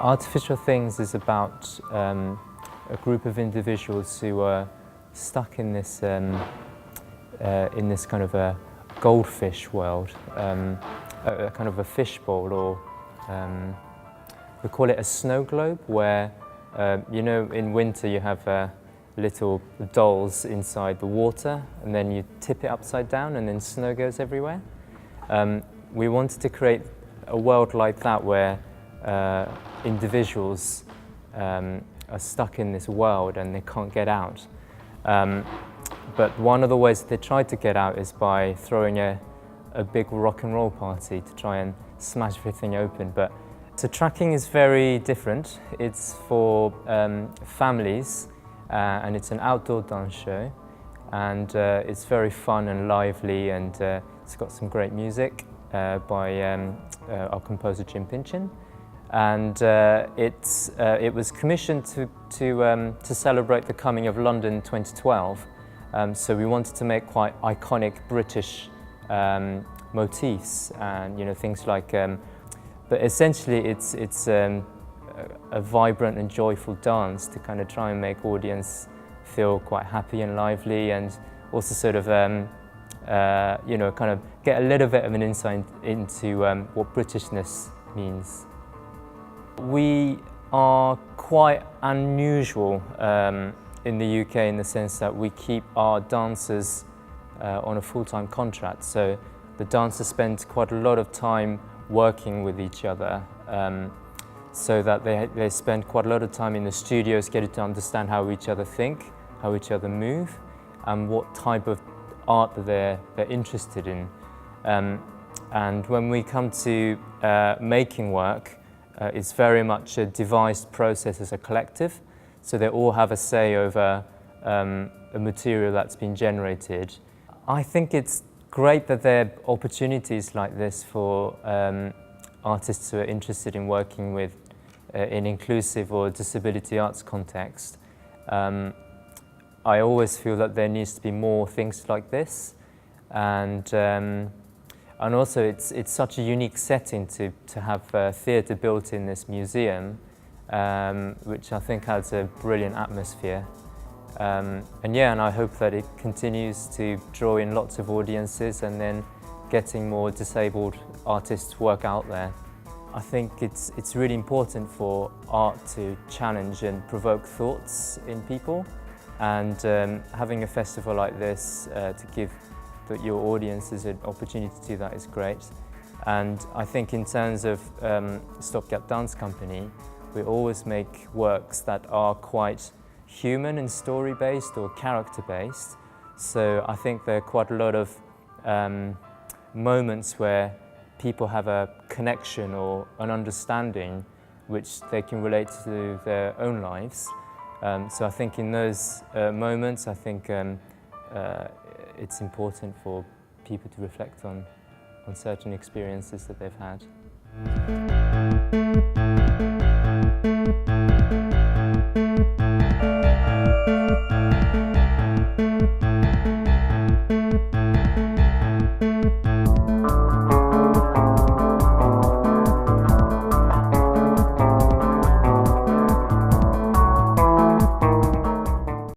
Artificial Things is about a group of individuals who are stuck in this kind of a goldfish world, a kind of a fishbowl, or we call it a snow globe, where you know, in winter you have little dolls inside the water, and then you tip it upside down and then snow goes everywhere. We wanted to create a world like that, where individuals are stuck in this world and they can't get out. But one of the ways that they tried to get out is by throwing a big rock and roll party to try and smash everything open. But so tracking is very different. It's for families, and it's an outdoor dance show, and it's very fun and lively, and it's got some great music by our composer Jim Pinchin. And it was commissioned to celebrate the coming of London 2012. So we wanted to make quite iconic British motifs, and you know, things like. But essentially, it's a vibrant and joyful dance to kind of try and make audience feel quite happy and lively, and also sort of you know, kind of get a little bit of an insight into what Britishness means. We are quite unusual in the UK in the sense that we keep our dancers on a full-time contract. So the dancers spend quite a lot of time working with each other, so that they spend quite a lot of time in the studios getting to understand how each other think, how each other move, and what type of art that they're interested in. And when we come to making work, it's very much a devised process as a collective, so they all have a say over a material that's been generated. I think it's great that there are opportunities like this for artists who are interested in working with in inclusive or disability arts context. I always feel that there needs to be more things like this, and also it's such a unique setting to have theatre built in this museum, which I think has a brilliant atmosphere. And I hope that it continues to draw in lots of audiences, and then getting more disabled artists work out there. I think it's really important for art to challenge and provoke thoughts in people, and having a festival like this to give your audiences an opportunity to do that is great. And I think in terms of Stopgap Dance Company, we always make works that are quite human and story-based or character-based. So I think there are quite a lot of moments where people have a connection or an understanding which they can relate to their own lives. So I think in those moments, I think it's important for people to reflect on certain experiences that they've had.